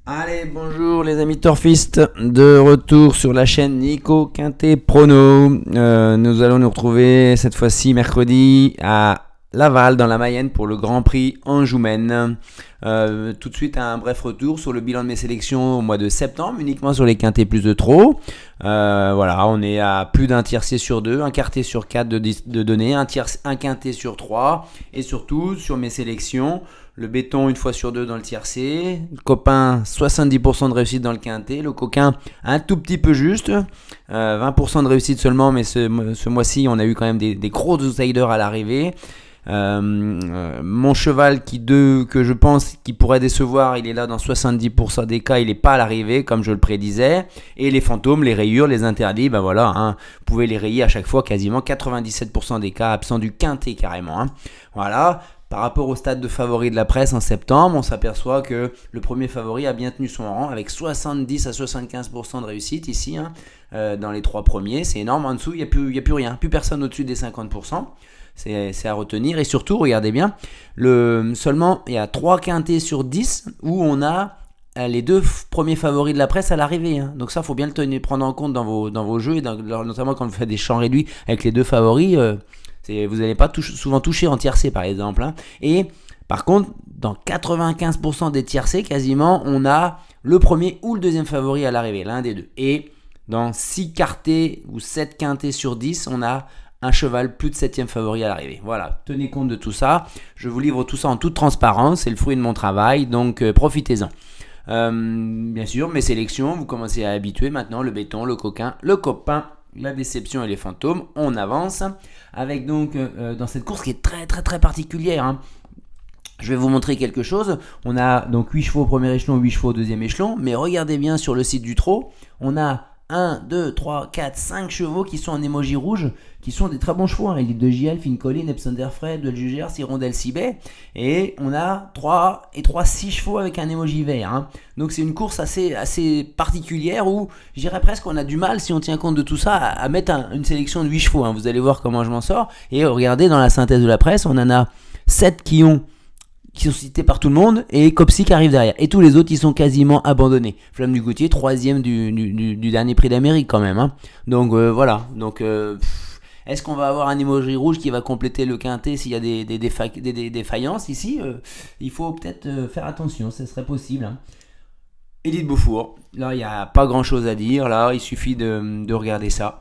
Allez, bonjour les amis torfistes, de retour sur la chaîne Nico Quintet Prono. Nous allons nous retrouver cette fois-ci mercredi à Laval dans la Mayenne pour le Grand Prix Anjou-Maine. Tout de suite un bref retour sur le bilan de mes sélections au mois de septembre, uniquement sur les quintés plus de trop. Voilà, on est à plus d'un tiercé sur 2, un quarté sur 4 de données, un quinté sur 3 et surtout sur mes sélections. Le béton une fois sur 2 dans le tiercé, le copain 70% de réussite dans le quintet, le coquin un tout petit peu juste, 20% de réussite seulement, mais ce mois-ci on a eu quand même des gros outsiders à l'arrivée. Mon cheval que je pense qui pourrait décevoir, il est là dans 70% des cas, il n'est pas à l'arrivée comme je le prédisais. Et les fantômes, les rayures, les interdits, ben voilà, vous pouvez les rayer à chaque fois, quasiment 97% des cas absents du quintet carrément. Voilà. Par rapport au stade de favori de la presse en septembre, on s'aperçoit que le premier favori a bien tenu son rang avec 70 à 75% de réussite ici, dans les 3 premiers. C'est énorme. En dessous, il n'y a plus rien, plus personne au-dessus des 50%. C'est à retenir. Et surtout, regardez bien, seulement il y a 3 quintés sur 10 où on a les 2 premiers favoris de la presse à l'arrivée. Donc ça, il faut bien le prendre en compte dans vos jeux, et notamment quand vous faites des champs réduits avec les 2 favoris. Vous n'allez pas souvent toucher en tiercé par exemple. Et par contre, dans 95% des tiercés, quasiment, on a le premier ou le deuxième favori à l'arrivée, l'un des deux. Et dans 6 quartés ou 7 quintés sur 10, on a un cheval plus de 7e favori à l'arrivée. Voilà, tenez compte de tout ça. Je vous livre tout ça en toute transparence, c'est le fruit de mon travail, donc profitez-en. Bien sûr, mes sélections, vous commencez à habituer maintenant le béton, le coquin, le copain, la déception et les fantômes. On avance avec donc dans cette course qui est très très très particulière. Je vais vous montrer quelque chose. On a donc 8 chevaux au premier échelon, 8 chevaux au deuxième échelon, mais regardez bien sur le site du trot, on a 1, 2, 3, 4, 5 chevaux qui sont en émoji rouge, qui sont des très bons chevaux. Elite de JL, Finn Collin, Epson d'Airfred, Duel Jugers, Hirondelle Cibet. Et on a 6 chevaux avec un émoji vert. Donc c'est une course assez particulière où je dirais presque qu'on a du mal, si on tient compte de tout ça, à mettre une sélection de 8 chevaux. Vous allez voir comment je m'en sors. Et regardez dans la synthèse de la presse, on en a 7 qui sont cités par tout le monde, et Copsy qui arrive derrière. Et tous les autres, ils sont quasiment abandonnés. Flamme du Gautier, 3ème du dernier prix d'Amérique quand même. Donc voilà. Donc est-ce qu'on va avoir un emoji rouge qui va compléter le quintet s'il y a des défaillances ici Il faut peut-être faire attention, ce serait possible. Élite Beaufour, là il n'y a pas grand chose à dire, là il suffit de regarder ça.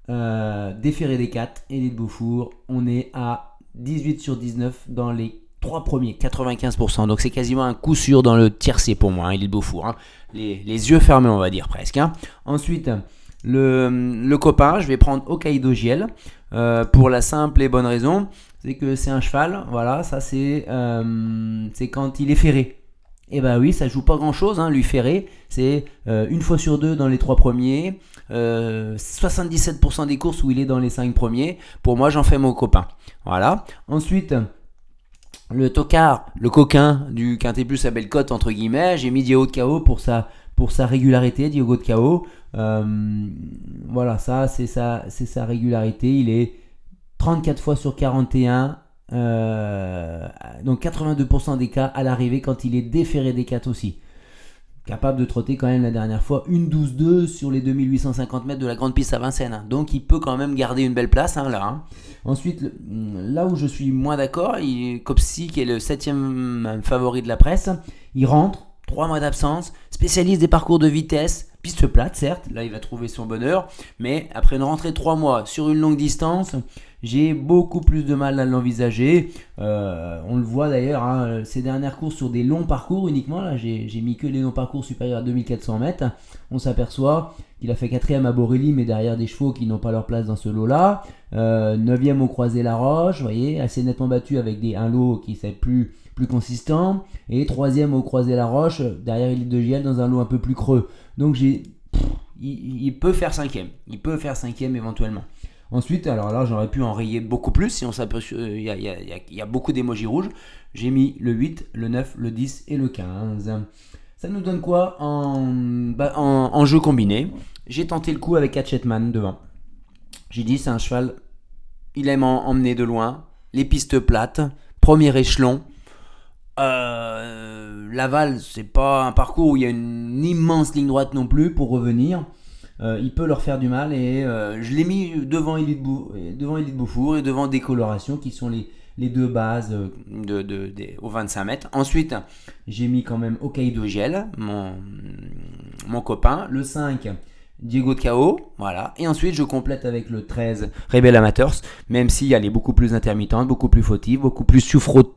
Déféré des 4, Élite Beaufour, on est à 18 sur 19 dans les 3 premiers, 95%. Donc c'est quasiment un coup sûr dans le tiercé pour moi, Élite Beaufour. Les yeux fermés, on va dire presque. Ensuite, le copain, je vais prendre Hokkaido Giel pour la simple et bonne raison, c'est que c'est un cheval. Voilà, ça c'est quand il est ferré. Et bah oui, ça joue pas grand chose, lui ferré. C'est une fois sur 2 dans les 3 premiers. 77% des courses où il est dans les 5 premiers. Pour moi, j'en fais mon copain. Voilà. Ensuite, le tocard, le coquin du Quintet Plus à belle cote entre guillemets, j'ai mis Diogo de KO pour sa régularité, Diogo de KO. Voilà, ça c'est sa régularité. Il est 34 fois sur 41, donc 82% des cas à l'arrivée quand il est déféré des 4 aussi. Capable de trotter quand même la dernière fois une 12-2 sur les 2850 mètres de la grande piste à Vincennes. Donc il peut quand même garder une belle place là. Ensuite, là où je suis moins d'accord, Copsy qui est le 7ème favori de la presse, il rentre, 3 mois d'absence, spécialiste des parcours de vitesse, piste plate certes, là il va trouver son bonheur, mais après une rentrée de 3 mois sur une longue distance, j'ai beaucoup plus de mal à l'envisager. On le voit d'ailleurs, ces dernières courses sur des longs parcours uniquement. Là, j'ai mis que les longs parcours supérieurs à 2400 mètres. On s'aperçoit qu'il a fait 4ème à Borelli, mais derrière des chevaux qui n'ont pas leur place dans ce lot-là. 9ème au Croisé-la-Roche, vous voyez, assez nettement battu avec un lot qui est plus consistant. Et 3ème au Croisé-la-Roche, derrière Elite de JL dans un lot un peu plus creux. Donc il peut faire 5ème. Il peut faire 5ème éventuellement. Ensuite, alors là, j'aurais pu en rayer beaucoup plus si on s'aperçoit. Il y a beaucoup d'émojis rouges. J'ai mis le 8, le 9, le 10 et le 15. Ça nous donne quoi en jeu combiné? J'ai tenté le coup avec Hatchetman devant. J'ai dit, c'est un cheval, il aime emmener de loin, les pistes plates, premier échelon. Laval, c'est pas un parcours où il y a une immense ligne droite non plus pour revenir. Il peut leur faire du mal et je l'ai mis devant Élite Beaufour et devant Décoloration qui sont les deux bases aux 25 mètres. Ensuite, j'ai mis quand même Hokkaido Gel, mon copain. Le 5, Diego de Cao, voilà. Et ensuite, je complète avec le 13, Rebel Amateurs, même si elle est beaucoup plus intermittente, beaucoup plus fautive, beaucoup plus souffrante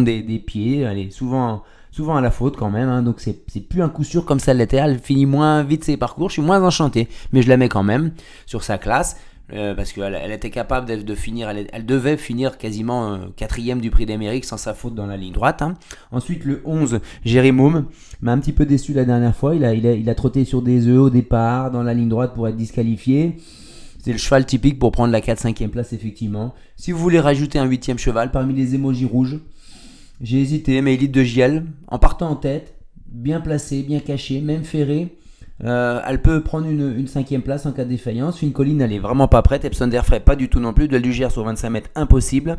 des pieds. Elle est souvent à la faute quand même, hein, donc c'est plus un coup sûr comme ça l'était. Elle finit moins vite ses parcours, je suis moins enchanté, mais je la mets quand même sur sa classe. Parce qu'elle était capable de finir, elle devait finir quasiment 4ème du prix d'Amérique sans sa faute dans la ligne droite. Hein. Ensuite, le 11, Jérémoum, m'a un petit peu déçu la dernière fois. Il a trotté sur des œufs au départ, dans la ligne droite pour être disqualifié. C'est le cheval typique pour prendre la 4-5e place, effectivement. Si vous voulez rajouter un 8e cheval parmi les émojis rouges, j'ai hésité, mais Élite de Giel, en partant en tête, bien placé, bien caché, même ferré. Elle peut prendre une 5ème place en cas de défaillance. Fine Colline, elle est vraiment pas prête. Epson d'Airfray, pas du tout non plus. Duel du Gers sur 25 mètres, impossible.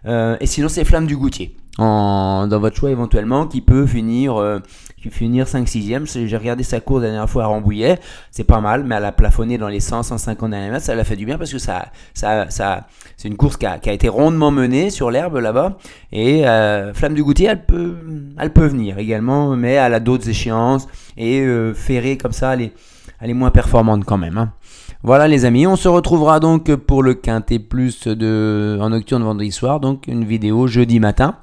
Et sinon, c'est Flamme du Goutier dans votre choix éventuellement, qui peut finir 5-6ème. J'ai regardé sa course la dernière fois à Rambouillet, c'est pas mal, mais elle a plafonné dans les 100-150 derniers mètres. Ça l'a fait du bien parce que c'est une course qui a été rondement menée sur l'herbe là-bas. Et Flamme du Goutier, elle peut venir également, mais elle a d'autres échéances. Et ferrée comme ça, elle est moins performante quand même. Hein. Voilà les amis, on se retrouvera donc pour le Quintet Plus en nocturne vendredi soir, donc une vidéo jeudi matin.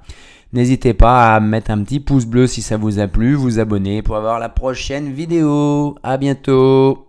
N'hésitez pas à mettre un petit pouce bleu si ça vous a plu, vous abonner pour avoir la prochaine vidéo. À bientôt.